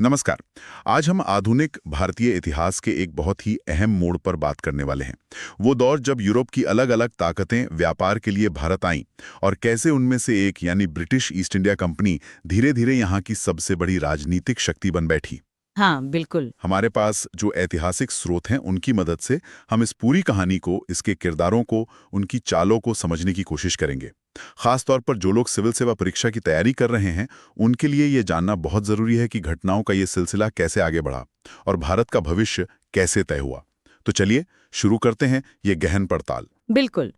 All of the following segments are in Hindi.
नमस्कार। आज हम आधुनिक भारतीय इतिहास के एक बहुत ही अहम मोड़ पर बात करने वाले हैं। वो दौर जब यूरोप की अलग अलग ताकतें व्यापार के लिए भारत आईं और कैसे उनमें से एक यानी ब्रिटिश ईस्ट इंडिया कंपनी धीरे धीरे यहाँ की सबसे बड़ी राजनीतिक शक्ति बन बैठी। हाँ, बिल्कुल। हमारे पास जो ऐतिहासिक स्रोत हैं उनकी मदद से हम इस पूरी कहानी को, इसके किरदारों को, उनकी चालों को समझने की कोशिश करेंगे। खास तौर पर जो लोग सिविल सेवा परीक्षा की तैयारी कर रहे हैं उनके लिए ये जानना बहुत जरूरी है कि घटनाओं का ये सिलसिला कैसे आगे बढ़ा और भारत का भविष्य कैसे तय हुआ। तो चलिए शुरू करते हैं ये गहन पड़ताल। बिल्कुल।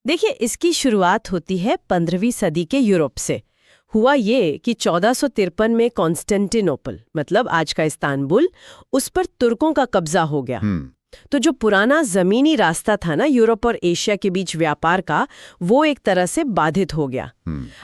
देखिए, इसकी शुरुआत होती है 15वीं सदी के यूरोप से। हुआ ये कि 1453 में कॉन्स्टेंटिनोपल, मतलब आज का इस्तांबुल, उस पर तुर्कों का कब्जा हो गया। तो जो पुराना जमीनी रास्ता था ना यूरोप और एशिया के बीच व्यापार का, वो एक तरह से बाधित हो गया।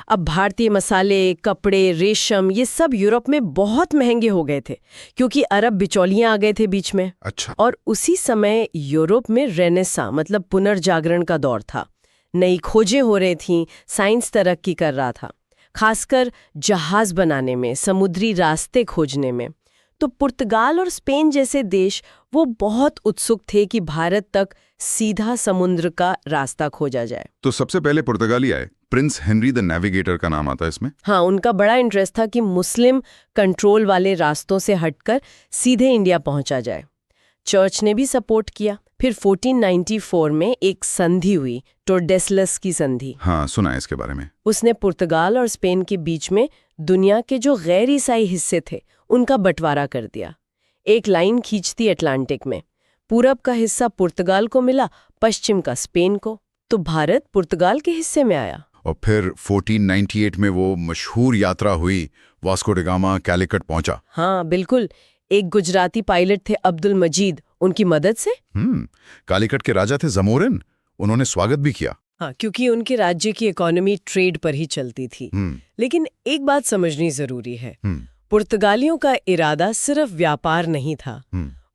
अब भारतीय मसाले, कपड़े, रेशम, ये सब यूरोप में बहुत महंगे हो गए थे क्योंकि अरब बिचौलियां आ गए थे बीच में। अच्छा। और उसी समय यूरोप में रेनेसां, मतलब पुनर्जागरण का दौर था। नई खोजें हो रही थीं, साइंस तरक्की कर रहा था, खासकर जहाज बनाने में, समुद्री रास्ते खोजने में। तो पुर्तगाल और स्पेन जैसे देश वो बहुत उत्सुक थे कि भारत तक सीधा समुद्र का रास्ता खोजा जाए। तो सबसे पहले पुर्तगाली आए। प्रिंस हेनरी द नेविगेटर का नाम आता है इसमें। हाँ, उनका बड़ा इंटरेस्ट था कि मुस्लिम कंट्रोल वाले रास्तों से हटकर सीधे इंडिया पहुंचा जाए। चर्च ने भी सपोर्ट किया। फिर 1494 में एक संधि हुई, टोरडेसलस की संधि। हाँ, सुना है इसके बारे में। उसने पुर्तगाल और स्पेन के बीच में दुनिया के जो गैर ईसाई हिस्से थे उनका बंटवारा कर दिया। एक लाइन खींचती अटलांटिक में। पूरब का हिस्सा पुर्तगाल को मिला, पश्चिम का स्पेन को। तो भारत पुर्तगाल के हिस्से में आया। और फिर 1498 में वो मशहूर यात्रा हुई, वास्को डी गामा कैलिकट पहुंचा। हाँ, बिल्कुल। एक गुजराती पायलट थे अब्दुल मजीद, उनकी मदद से। कालीकट के राजा थे जमोरिन, उन्होंने स्वागत भी किया। हाँ, क्योंकि उनके राज्य की इकोनॉमी ट्रेड पर ही चलती थी। लेकिन एक बात समझनी जरूरी है, पुर्तगालियों का इरादा सिर्फ व्यापार नहीं था।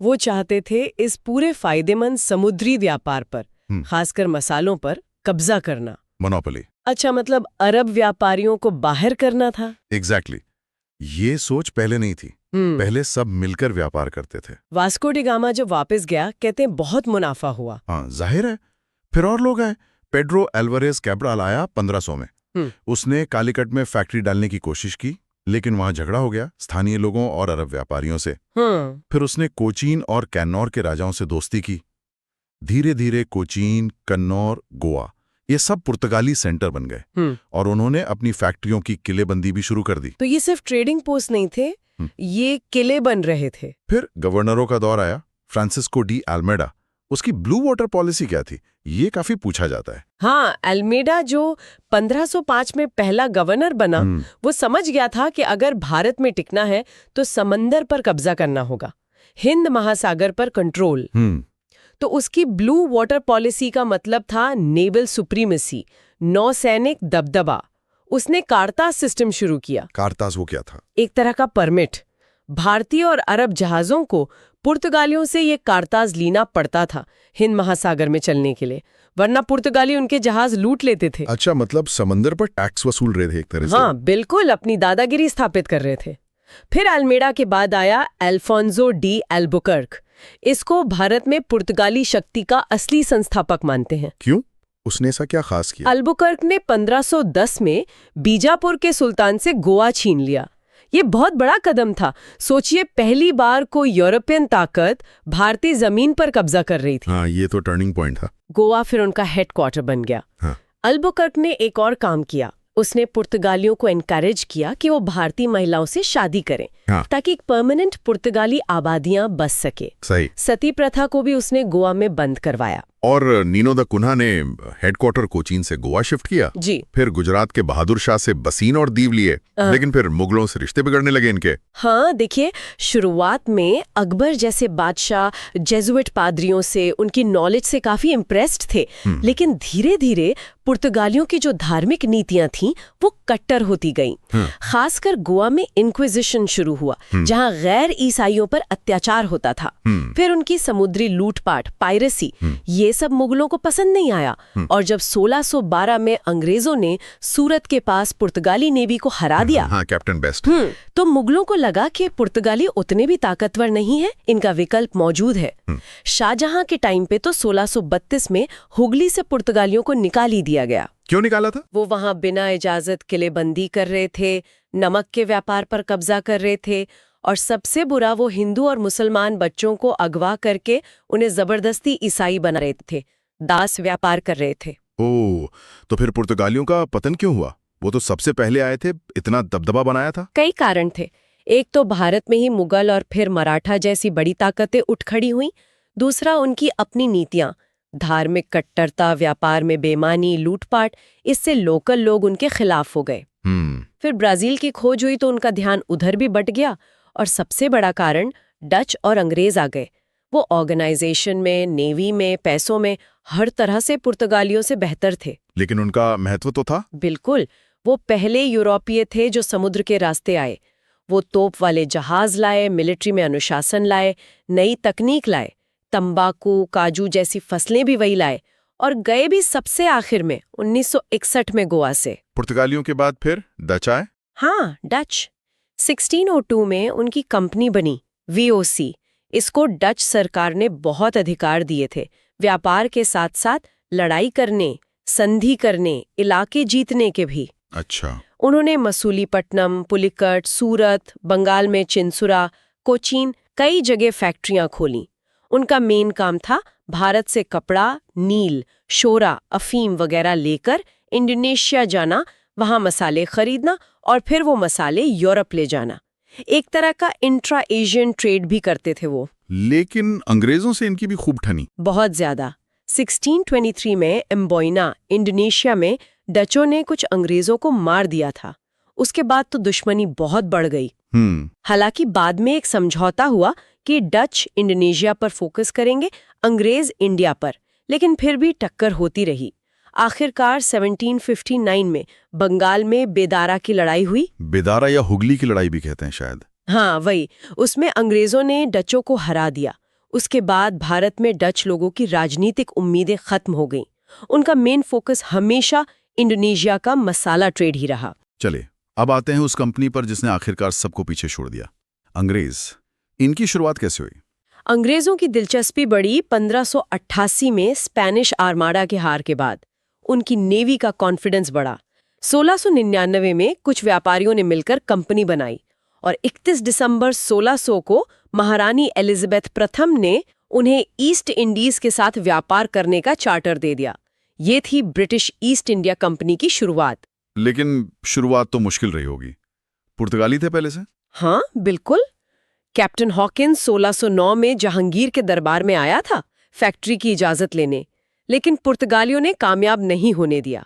वो चाहते थे इस पूरे फायदेमंद समुद्री व्यापार पर, खासकर मसालों पर, कब्जा करना। मोनोपोली। अच्छा, मतलब अरब व्यापारियों को बाहर करना था। एग्जैक्टली। ये सोच पहले नहीं थी। पहले सब मिलकर व्यापार करते थे। वास्को डी गामा जब वापस गया, कहते हैं बहुत मुनाफा हुआ। हाँ, जाहिर है। फिर और लोग आए। पेड्रो एल्वारेज कैब्राल आया 1500 में। उसने कालीकट में फैक्ट्री डालने की कोशिश की, लेकिन वहां झगड़ा हो गया स्थानीय लोगों और अरब व्यापारियों से। फिर उसने कोचीन और कैन्नौर के राजाओं से दोस्ती की। धीरे धीरे कोचीन, कन्नौर, गोवा ये सब पुर्तगाली सेंटर बन गए और उन्होंने अपनी फैक्ट्रियों की किलेबंदी भी शुरू कर दी। तो ये सिर्फ ट्रेडिंग पोस्ट नहीं थे, ये किले बन रहे थे। फिर गवर्नरों का दौर आया। फ्रांसिस्को डी अल्मेडा, उसकी ब्लू वाटर पॉलिसी क्या थी, ये काफी पूछा जाता है। हाँ, अल्मेडा जो 1505 में पहला गवर्नर बना, वो समझ गया था कि अगर भारत में टिकना है तो समंदर पर कब्जा करना होगा, हिंद महासागर पर कंट्रोल। तो उसकी ब्लू वाटर पॉलिसी का मतलब था नेवल सुप्रीमेसी, नौसैनिक दबदबा। उसने कारताज सिस्टम शुरू किया। कारताज वो क्या था? एक तरह का परमिट। भारतीय और अरब जहाजों को पुर्तगालियों से ये कारताज लेना पड़ता था हिंद महासागर में चलने के लिए, वरना पुर्तगाली उनके जहाज लूट लेते थे। अच्छा, मतलब समंदर पर टैक्स वसूल रहे थे एक तरह से। हाँ, बिल्कुल, अपनी दादागिरी स्थापित कर रहे थे। फिर अल्मेडा के बाद आया अल्फोंसो डी एल्बुकर्क। इसको भारत में पुर्तगाली शक्ति का असली संस्थापक मानते हैं। क्यों? उसने ऐसा क्या खास किया? अल्बुकर्क ने 1510 में बीजापुर के सुल्तान से गोवा छीन लिया। ये बहुत बड़ा कदम था। सोचिए, पहली बार कोई यूरोपियन ताकत भारतीय जमीन पर कब्जा कर रही थी। हाँ, ये तो टर्निंग पॉइंट था। गोवा फिर उनका हेडक्वार्टर बन गया। अल्बुकर्क ने एक और काम किया। उसने पुर्तगालियों को एनकरेज किया कि वो भारतीय महिलाओं से शादी करें, ताकि एक परमानेंट पुर्तगाली आबादियां बस सके। सही। सती प्रथा को भी उसने गोवा में बंद करवाया। और नीनो द कुन्हा ने हेडक्वार्टर कोचीन से गोवा शिफ्ट किया। जी। फिर गुजरात के बहादुर शाह से बसीन और दीव लिए, लेकिन फिर मुगलों से रिश्ते बिगड़ने लगे इनके। हाँ, देखिए, शुरुआत में अकबर जैसे बादशाह जेजुइट पादरियों से, उनकी नॉलेज से काफी इम्प्रेस्ड थे, लेकिन धीरे धीरे पुर्तगालियों की जो धार्मिक नीतियां थीं वो कट्टर होती गईं। खासकर गोवा में इंक्विजिशन शुरू हुआ, जहां गैर ईसाइयों पर अत्याचार होता था। फिर उनकी समुद्री लूटपाट, पायरेसी, ये ये सब मुगलों को पसंद नहीं आया और जब 1612 में अंग्रेजों ने सूरत के पास पुर्तगाली नेवी को हरा दिया, हाँ, कैप्टन बेस्ट, तो मुगलों को लगा कि पुर्तगाली उतने भी ताकतवर नहीं है, इनका विकल्प मौजूद है। शाहजहां के टाइम पे तो 1632 में हुगली से पुर्तगालियों को निकाल ही दिया गया। क्यों निकाला था? वो वहां बिना इजाजत किलेबंदी कर रहे थे, नमक के व्यापार पर कब्जा कर रहे थे और सबसे बुरा वो हिंदू और मुसलमान बच्चों को अगवा करके उन्हें जबरदस्ती ईसाई बना रहे थे, दास व्यापार कर रहे थे। ओह, तो फिर पुर्तगालियों का पतन क्यों हुआ? वो तो सबसे पहले आए थे, इतना दबदबा बनाया था। कई कारण थे। एक तो भारत में ही मुगल और फिर मराठा जैसी बड़ी ताकतें उठ खड़ी हुई। दूसरा उनकी अपनी नीतियां, धार्मिक कट्टरता, व्यापार में बेईमानी, लूटपाट, इससे लोकल लोग उनके खिलाफ हो गए। फिर ब्राजील की खोज हुई तो उनका ध्यान उधर भी बट गया और सबसे बड़ा कारण डच और अंग्रेज आ गए। वो ऑर्गेनाइजेशन में, नेवी में, पैसों में हर तरह से पुर्तगालियों से बेहतर थे। लेकिन उनका महत्व तो था। बिल्कुल, वो पहले यूरोपीय थे जो समुद्र के रास्ते आए। वो तोप वाले जहाज लाए, मिलिट्री में अनुशासन लाए, नई तकनीक लाए, तंबाकू, काजू जैसी फसलें भी वही लाए और गए भी सबसे आखिर में 1961 में गोवा से। पुर्तगालियों के बाद फिर डच आए। हाँ, डच। 1602 में उनकी कंपनी बनी, VOC। इसको डच सरकार ने बहुत अधिकार दिए थे, व्यापार के साथ साथ लड़ाई करने, संधि करने, इलाके जीतने के भी। अच्छा। उन्होंने मसूलीपट्टनम, पुलिकट, सूरत, बंगाल में चिंसुरा, कोचीन, कई जगह फैक्ट्रियां खोलीं। उनका मेन काम था भारत से कपड़ा, नील, शोरा, अफीम वगैरह लेकर इंडोनेशिया जाना, वहां मसाले खरीदना और फिर वो मसाले यूरोप ले जाना। एक तरह का इंट्रा एशियन ट्रेड भी करते थे वो। लेकिन अंग्रेजों से इनकी भी खूब ठनी। बहुत ज्यादा। 1623 में एम्बोइना, इंडोनेशिया में डचों ने कुछ अंग्रेजों को मार दिया था। उसके बाद तो दुश्मनी बहुत बढ़ गई। हालांकि बाद में एक समझौता हुआ कि डच इंडोनेशिया पर फोकस करेंगे, अंग्रेज इंडिया पर, लेकिन फिर भी टक्कर होती रही। आखिरकार 1759 में बंगाल में बेदारा की लड़ाई हुई। बेदारा या हुगली की लड़ाई भी कहते हैं शायद। हाँ, वही। उसमें अंग्रेजों ने डचों को हरा दिया। उसके बाद भारत में डच लोगों की राजनीतिक उम्मीदें खत्म हो गईं। उनका मेन फोकस हमेशा इंडोनेशिया का मसाला ट्रेड ही रहा। चले, अब आते हैं उस कंपनी पर जिसने आखिरकार सबको पीछे छोड़ दिया, अंग्रेज। इनकी शुरुआत कैसे हुई? अंग्रेजों की दिलचस्पी बढ़ी 1588 में स्पेनिश आर्माडा के हार के बाद। उनकी नेवी का कॉन्फिडेंस बढ़ा। 1699 में कुछ व्यापारियों ने मिलकर कंपनी बनाई और 31 दिसंबर 1600 को महारानी एलिजाबेथ प्रथम ने उन्हें ईस्ट इंडीज के साथ व्यापार करने का चार्टर दे दिया। ये थी ब्रिटिश ईस्ट इंडिया कंपनी की शुरुआत। लेकिन शुरुआत तो मुश्किल रही होगी। पुर्तगाली थे पहले से? हाँ, बिल्कुल। कैप्टन हॉकिंस 1609 में जहांगीर के दरबार में आया था फैक्ट्री की इजाजत लेने, लेकिन पुर्तगालियों ने कामयाब नहीं होने दिया।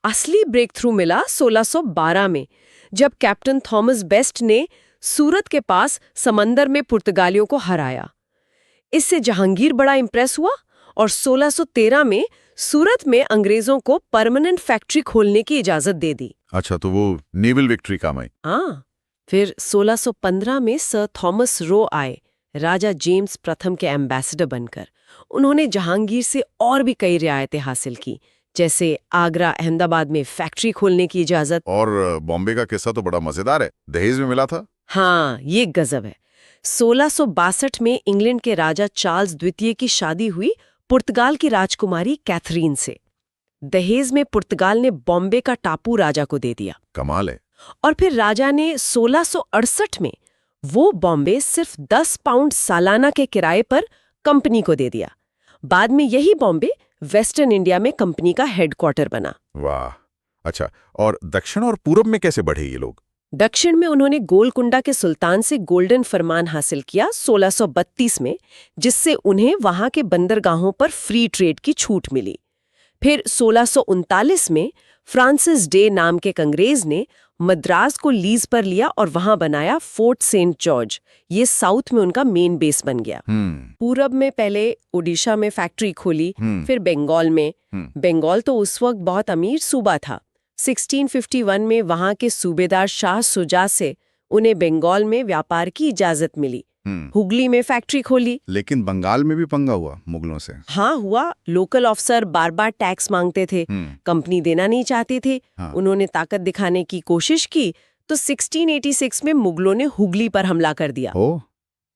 असली ब्रेक थ्रू मिला 1612 में, जब कैप्टन थॉमस बेस्ट ने सूरत के पास समंदर में पुर्तगालियों को हराया। इससे जहांगीर बड़ा इंप्रेस हुआ और 1613 में सूरत में अंग्रेजों को परमानेंट फैक्ट्री खोलने की इजाजत दे दी। अच्छा, तो वो नेवल विक्ट्री काम आई। हाँ, फिर 1615 में सर थॉमस रो आए, राजा जेम्स प्रथम के एम्बेसडर बनकर। उन्होंने जहांगीर से और भी कई रियायतें हासिल की, जैसे आगरा, अहमदाबाद में फैक्ट्री खोलने की इजाजत। और बॉम्बे का किस्सा तो बड़ा मजेदार है, दहेज में मिला था। हाँ, ये गजब है। 1662 में इंग्लैंड के राजा चार्ल्स द्वितीय की शादी हुई पुर्तगाल की राजकुमारी कैथरीन से। दहेज में पुर्तगाल ने बॉम्बे का टापू राजा को दे दिया। कमाल है। और फिर राजा ने 1668 में वो बॉम्बे सिर्फ 10 पाउंड सालाना के किराए पर कंपनी को दे दिया। बाद में यही बॉम्बे वेस्टर्न इंडिया में कंपनी का हेडक्वार्टर बना। वाह। अच्छा, और दक्षिण और पूरब में कैसे बढ़े ये लोग? दक्षिण में उन्होंने गोलकुंडा के सुल्तान से गोल्डन फरमान हासिल किया 1632 में, जिससे उन्हें वहां के बंदरगाहों पर फ्री ट्रेड की छूट मिली। फिर 1639 में फ्रांसिस डे नाम के अंग्रेज ने मद्रास को लीज पर लिया और वहां बनाया फोर्ट सेंट जॉर्ज। ये साउथ में उनका मेन बेस बन गया। पूरब में पहले ओडिशा में फैक्ट्री खोली, फिर बंगाल में। बंगाल तो उस वक्त बहुत अमीर सूबा था। 1651 में वहां के सूबेदार शाह सुजा से उन्हें बंगाल में व्यापार की इजाजत मिली। हुगली में फैक्ट्री खोली। लेकिन बंगाल में भी पंगा हुआ मुगलों से। हाँ हुआ, लोकल ऑफिसर बार बार टैक्स मांगते थे, कंपनी देना नहीं चाहती थी। हाँ। उन्होंने ताकत दिखाने की कोशिश की तो 1686 में मुगलों ने हुगली पर हमला कर दिया। ओ,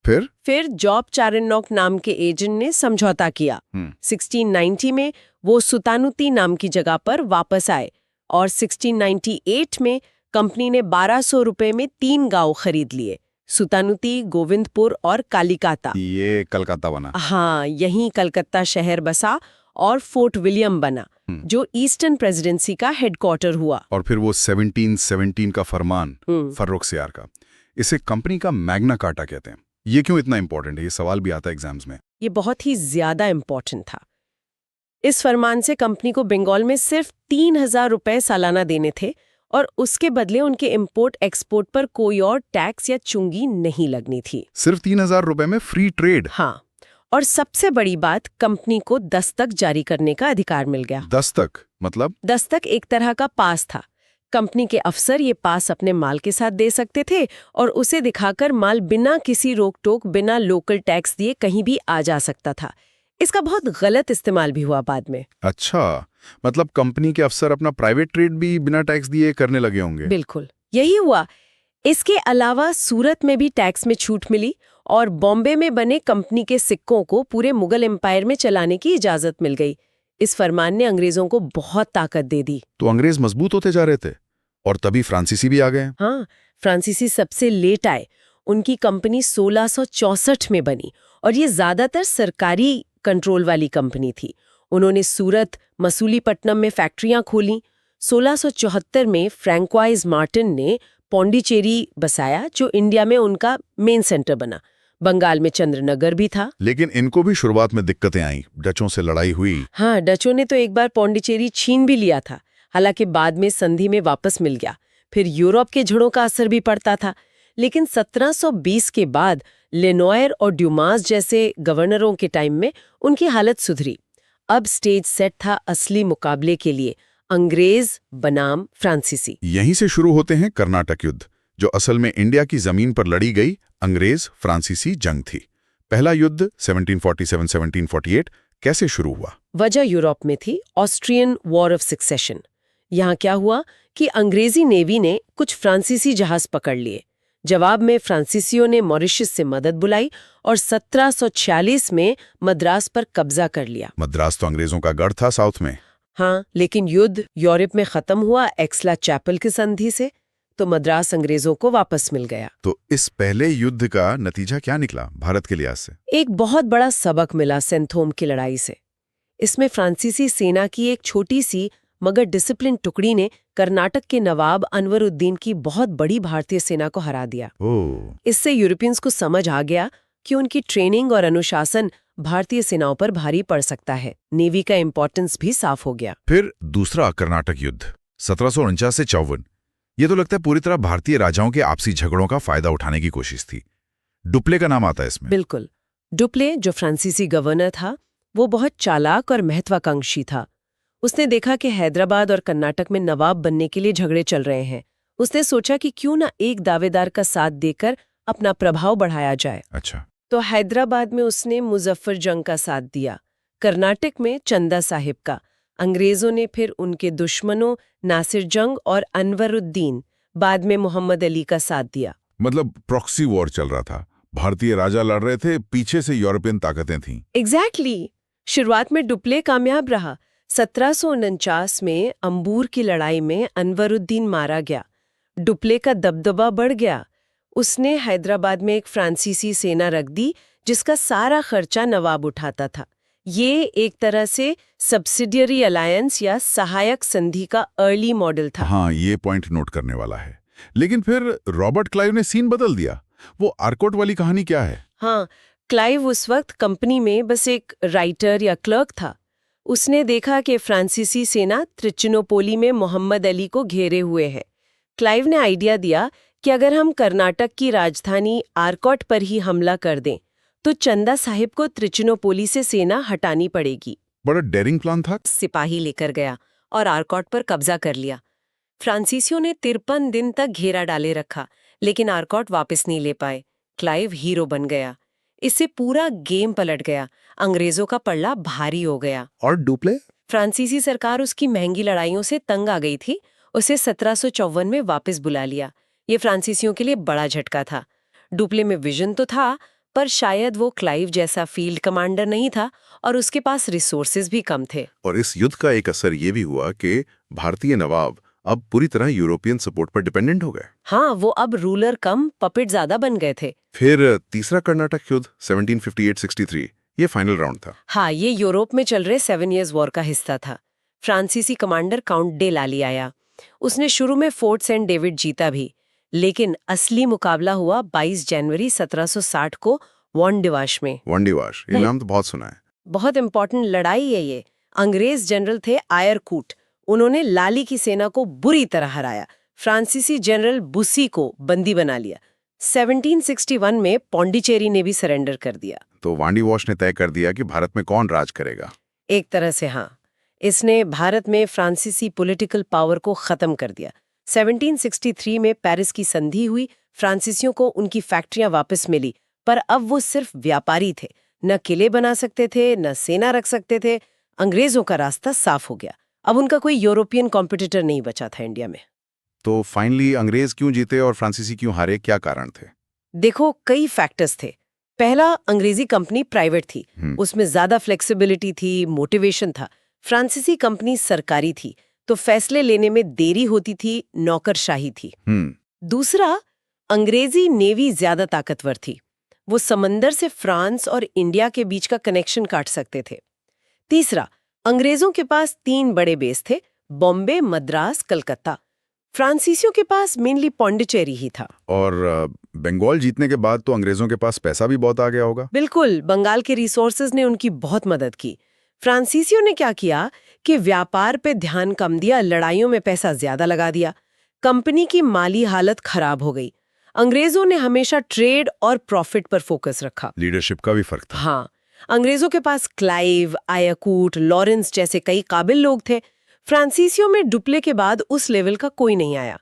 फिर जॉब चारनॉक नाम के एजेंट ने समझौता किया। 1690 में वो सुतानुती नाम की जगह पर वापस आए और 1698 में कंपनी ने 1200 रुपए में 3 गांव खरीद लिए, सुतानुती, गोविंदपुर और कालिकाता। ये कलकत्ता बना। हाँ, यहीं कलकत्ता शहर बसा और फोर्ट विलियम बना, जो ईस्टर्न प्रेसिडेंसी का हेडक्वार्टर हुआ। और फिर वो 1717 का फरमान फर्रुखसियार का, इसे कंपनी का मैग्ना कार्टा कहते हैं। ये क्यों इतना इंपॉर्टेंट है? ये सवाल भी आता है एग्जाम्स में। ये बहुत ही ज्यादा इंपॉर्टेंट था। इस फरमान से कंपनी को बंगाल में सिर्फ 3000 रुपए सालाना देने थे और उसके बदले उनके इंपोर्ट एक्सपोर्ट पर कोई और टैक्स या चुंगी नहीं लगनी थी। सिर्फ 3000 रुपए में फ्री ट्रेड। हाँ, और सबसे बड़ी बात, कंपनी को दस्तक जारी करने का अधिकार मिल गया। दस्तक मतलब? दस्तक एक तरह का पास था। कंपनी के अफसर ये पास अपने माल के साथ दे सकते थे और उसे दिखाकर माल बिना किसी रोक टोक, बिना लोकल टैक्स दिए कहीं भी आ जा सकता था। इसका बहुत गलत इस्तेमाल भी हुआ बाद में। अच्छा, मतलब कंपनी के अफसर अपना प्राइवेट ट्रेड भी बिना टैक्स दिए करने लगे होंगे। बिल्कुल यही हुआ। इसके अलावा सूरत में भी टैक्स में छूट मिली और बॉम्बे में बने कंपनी के सिक्कों को पूरे मुगल एम्पायर में चलाने की इजाजत मिल गई। इस फरमान ने अंग्रेजों को बहुत ताकत दे दी। तो अंग्रेज मजबूत होते जा रहे थे और तभी फ्रांसीसी भी आ गए। हाँ, फ्रांसीसी सबसे लेट आए। उनकी कंपनी 1664 में बनी और ये ज्यादातर सरकारी कंट्रोल वाली कंपनी थी। उन्होंने सूरत, मसूलीपट्टनम में फैक्ट्रियां खोली। 1674 में फ्रैंकवाइज मार्टिन ने पौंडीचेरी बसाया, जो इंडिया में उनका मेन सेंटर बना। बंगाल में चंद्रनगर भी था। लेकिन इनको भी शुरुआत में दिक्कतें आई, डचों से लड़ाई हुई। हाँ, डचों ने तो एक बार पौंडीचेरी छीन भी लिया था, हालांकि बाद में संधि में वापस मिल गया। फिर यूरोप के झड़ों का असर भी पड़ता था। लेकिन 1720 के बाद लेनोयर और ड्यूमास जैसे गवर्नरों के टाइम में उनकी हालत सुधरी। अब स्टेज सेट था असली मुकाबले के लिए, अंग्रेज बनाम फ्रांसीसी। यहीं से शुरू होते हैं कर्नाटक युद्ध, जो असल में इंडिया की जमीन पर लड़ी गई अंग्रेज फ्रांसीसी जंग थी। पहला युद्ध 1747-1748 कैसे शुरू हुआ? वजह यूरोप में थी ऑस्ट्रियन वॉर ऑफ सक्सेशन। यहाँ क्या हुआ कि अंग्रेजी नेवी ने कुछ फ्रांसीसी जहाज पकड़ लिए। जवाब में फ्रांसीसियों ने मॉरिशस से मदद बुलाई और 1746 में मद्रास पर कब्जा कर लिया। मद्रास तो अंग्रेजों का गढ़ था साउथ में। हाँ, लेकिन युद्ध यूरोप में खत्म हुआ एक्सला चैपल की संधि से, तो मद्रास अंग्रेजों को वापस मिल गया। तो इस पहले युद्ध का नतीजा क्या निकला भारत के लिहाज से? एक बहुत बड़ा सबक मिला सेंथोम की लड़ाई से। इसमें फ्रांसीसी सेना की एक छोटी सी मगर डिसिप्लिन टुकड़ी ने कर्नाटक के नवाब अनवरुद्दीन की बहुत बड़ी भारतीय सेना को हरा दिया। इससे यूरोपियंस को समझ आ गया कि उनकी ट्रेनिंग और अनुशासन भारतीय सेनाओं पर भारी पड़ सकता है। नेवी का इंपॉर्टेंस भी साफ हो गया। फिर दूसरा कर्नाटक युद्ध 1749 से 54। ये तो लगता है पूरी तरह भारतीय राजाओं के आपसी झगड़ों का फायदा उठाने की कोशिश थी। डुप्ले का नाम आता है इसमें। बिल्कुल। डुप्ले, जो फ्रांसीसी गवर्नर था, वो बहुत चालाक और महत्वाकांक्षी था। उसने देखा कि हैदराबाद और कर्नाटक में नवाब बनने के लिए झगड़े चल रहे हैं। उसने सोचा कि क्यों ना एक दावेदार का साथ देकर अपना प्रभाव बढ़ाया जाए। अच्छा। तो हैदराबाद में उसने मुजफ्फर जंग का साथ दिया, कर्नाटक में चंदा साहिब का। अंग्रेजों ने फिर उनके दुश्मनों नासिर जंग और अनवरुद्दीन, बाद में मोहम्मद अली का साथ दिया। मतलब प्रॉक्सी वॉर चल रहा था, भारतीय राजा लड़ रहे थे, पीछे से यूरोपियन ताकतें थीं। एग्जैक्टली। शुरुआत में डुप्ले कामयाब रहा। 1749 में अंबूर की लड़ाई में अनवरुद्दीन मारा गया। डुप्ले का दबदबा बढ़ गया। उसने हैदराबाद में एक फ्रांसीसी सेना रख दी जिसका सारा खर्चा नवाब उठाता था। ये एक तरह से सब्सिडियरी अलायंस या सहायक संधि का अर्ली मॉडल था। हाँ, ये पॉइंट नोट करने वाला है। लेकिन फिर रॉबर्ट क्लाइव ने सीन बदल दिया। वो आर्कोट वाली कहानी क्या है? हाँ, क्लाइव उस वक्त कंपनी में बस एक राइटर या क्लर्क था। उसने देखा कि फ्रांसीसी सेना त्रिचिनोपोली में मोहम्मद अली को घेरे हुए है। क्लाइव ने आइडिया दिया कि अगर हम कर्नाटक की राजधानी आर्कोट पर ही हमला कर दें तो चंदा साहिब को त्रिचिनोपोली से सेना हटानी पड़ेगी। बड़ा डेयरिंग प्लान था। सिपाही लेकर गया और आर्कोट पर कब्जा कर लिया। फ्रांसीसियों ने 53 दिन तक घेरा डाले रखा, लेकिन आर्कोट वापस नहीं ले पाए। क्लाइव हीरो बन गया। इससे पूरा गेम पलट गया, अंग्रेजों का पल्ला भारी हो गया। और डुप्ले? फ्रांसीसी सरकार उसकी महंगी लड़ाइयों से तंग आ गई थी, उसे 1754 में वापस बुला लिया। ये फ्रांसीसियों के लिए बड़ा झटका था। डुप्ले में विजन तो था, पर शायद वो क्लाइव जैसा फील्ड कमांडर नहीं था और उसके पास रिसोर्सेज भी कम थे। और इस युद्ध का एक असर ये भी हुआ कि भारतीय नवाब अब पूरी तरह यूरोपियन सपोर्ट पर डिपेंडेंट हो गए। हाँ, वो अब रूलर कम पपेट ज्यादा बन गए थे। फिर तीसरा कर्नाटक युद्ध 1758-63, ये फाइनल राउंड था। हाँ, ये यूरोप में चल रहे 7 इयर्स वॉर का हिस्सा था। फ्रांसीसी कमांडर काउंट डे लाली आया। उसने शुरू में फोर्ट सेंट डेविड जीता भी, लेकिन असली मुकाबला हुआ 22 जनवरी 1760 को वॉन्डिवाश में। वॉन्डिवाश, ये नाम तो बहुत सुना है। बहुत इंपॉर्टेंट लड़ाई है ये। अंग्रेज जनरल थे आयरकूट, उन्होंने लाली की सेना को बुरी तरह हराया। फ्रांसीसी जनरल बुसी को बंदी बना लिया। 1761 में पौंडीचेरी ने भी सरेंडर कर दिया। तो वॉन्डिवाश ने तय कर दिया कि भारत में कौन राज करेगा। एक तरह से हाँ, इसने भारत में फ्रांसीसी पॉलिटिकल पावर को खत्म कर दिया। 1763 में पेरिस की संधि हुई, फ्रांसीसियों को उनकी फैक्ट्रियां वापस मिली, पर अब वो सिर्फ व्यापारी थे, न किले बना सकते थे, न सेना रख सकते थे। अंग्रेजों का रास्ता साफ हो गया। अब उनका कोई यूरोपियन कॉम्पिटिटर नहीं बचा था इंडिया में। तो फाइनली अंग्रेज क्यों जीते और फ्रांसीसी क्यों हारे, क्या कारण थे? देखो, कई फैक्टर्स थे। पहला, अंग्रेजी कंपनी प्राइवेट थी, उसमें ज्यादा फ्लेक्सिबिलिटी थी, मोटिवेशन था। फ्रांसीसी कंपनी सरकारी थी, तो फैसले लेने में देरी होती थी, नौकरशाही थी। दूसरा, अंग्रेजी नेवी ज्यादा ताकतवर थी, वो समंदर से फ्रांस और इंडिया के बीच का कनेक्शन काट सकते थे। तीसरा, अंग्रेजों के पास 3 बड़े बेस थे, बॉम्बे, मद्रास, कलकत्ता। फ्रांसीसियों के पास मेनली पौंडीचेरी ही था। और बंगाल जीतने के बाद तो अंग्रेजों के पास पैसा भी बहुत आ गया होगा। बिल्कुल, बंगाल के रिसोर्सेज ने उनकी बहुत मदद की। फ्रांसीसियों ने क्या किया कि व्यापार पे ध्यान कम दिया, लड़ाइयों में पैसा ज्यादा लगा दिया। कंपनी की माली हालत खराब हो गई। अंग्रेजों ने हमेशा ट्रेड और प्रॉफिट पर फोकस रखा। लीडरशिप का भी फर्क था। हाँ, अंग्रेजों के पास क्लाइव, आयाकूट, लॉरेंस जैसे कई काबिल लोग थे। फ्रांसीसियों में डुप्ले के बाद उस लेवल का कोई नहीं आया।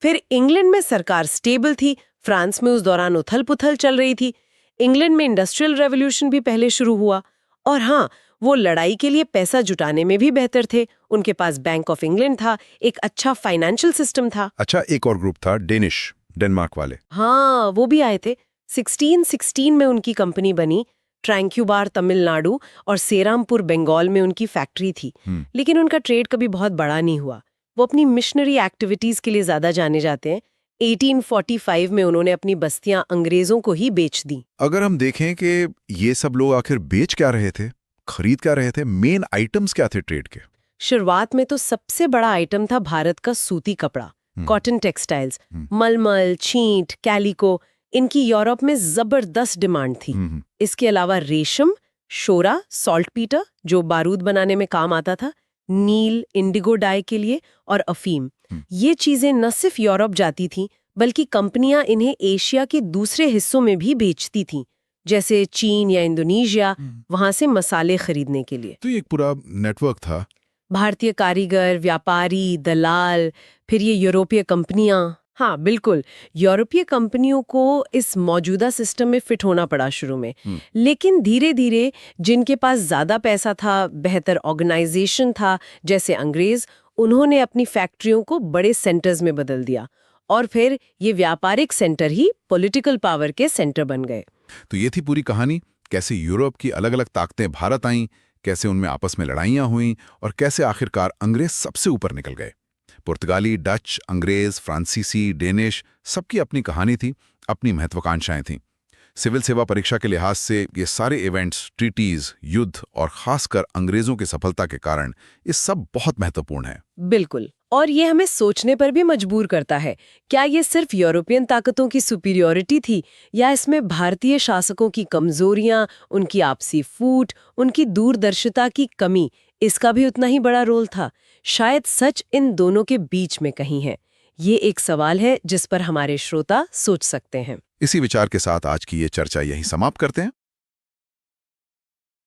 फिर इंग्लैंड में सरकार स्टेबल थी, फ्रांस में उस दौरान उथल-पुथल चल रही थी। इंग्लैंड में इंडस्ट्रियल रेवोल्यूशन भी पहले शुरू हुआ। और हाँ, वो लड़ाई के लिए पैसा जुटाने में भी बेहतर थे। उनके पास बैंक ऑफ इंग्लैंड था, एक अच्छा फाइनेंशियल सिस्टम था। अच्छा, एक और ग्रुप था डेनिश, डेनमार्क वाले। हाँ, वो भी आए थे। 1616 में उनकी कंपनी बनी। ट्रैंक्यूबार तमिलनाडु और सेरामपुर बंगाल में उनकी फैक्ट्री थी। लेकिन उनका ट्रेड कभी बहुत बड़ा नहीं हुआ। वो अपनी मिशनरी एक्टिविटीज के लिए ज्यादा जाने जाते हैं। 1845 में उन्होंने अपनी बस्तियां अंग्रेजों को ही बेच दी। अगर हम देखें कि ये सब लोग आखिर बेच क्या रहे थे, खरीद क्या रहे थे, मेन आइटम्स क्या थे ट्रेड के? शुरुआत में तो सबसे बड़ा आइटम था भारत का सूती कपड़ा, कॉटन टेक्सटाइल्स, मलमल, छींट, कैलिको। इनकी यूरोप में जबरदस्त डिमांड थी। इसके अलावा रेशम, शोरा, सॉल्ट पीटर जो बारूद बनाने में काम आता था, नील, इंडिगो डाई के लिए, और अफीम। ये चीजें न सिर्फ यूरोप जाती थीं, बल्कि कंपनियां इन्हें एशिया के दूसरे हिस्सों में भी बेचती थीं, जैसे चीन या इंडोनेशिया, वहां से मसाले खरीदने के लिए। तो ये एक पूरा नेटवर्क था। भारतीय कारीगर, व्यापारी, दलाल, फिर ये यूरोपीय कंपनियां। हाँ बिल्कुल, यूरोपीय कंपनियों को इस मौजूदा सिस्टम में फिट होना पड़ा शुरू में। लेकिन धीरे धीरे जिनके पास ज्यादा पैसा था, बेहतर ऑर्गेनाइजेशन था, जैसे अंग्रेज, उन्होंने अपनी फैक्ट्रियों को बड़े सेंटर्स में बदल दिया। और फिर ये व्यापारिक सेंटर ही पॉलिटिकल पावर के सेंटर बन गए। तो ये थी पूरी कहानी, कैसे यूरोप की अलग अलग ताकतें भारत आईं, कैसे उनमें आपस में लड़ाइयां हुईं और कैसे आखिरकार अंग्रेज सबसे ऊपर निकल गए। पुर्तगाली, डच, अंग्रेज, फ्रांसीसी, डेनिश, सबकी अपनी कहानी थी, अपनी महत्वाकांक्षाएं थीं। सिविल सेवा परीक्षा के लिहाज से ये सारे इवेंट्स, ट्रीटीज, युद्ध और खासकर अंग्रेजों की सफलता के कारण ये सब बहुत महत्वपूर्ण है। बिल्कुल, और ये हमें सोचने पर भी मजबूर करता है, क्या ये सिर्फ यूरोपियन ताकतों की सुपीरियॉरिटी थी या इसमें भारतीय शासकों की कमजोरियां, उनकी आपसी फूट, उनकी दूरदर्शिता की कमी, इसका भी उतना ही बड़ा रोल था? शायद सच इन दोनों के बीच में कहीं है। ये एक सवाल है जिस पर हमारे श्रोता सोच सकते हैं। इसी विचार के साथ आज की ये चर्चा यहीं समाप्त करते हैं।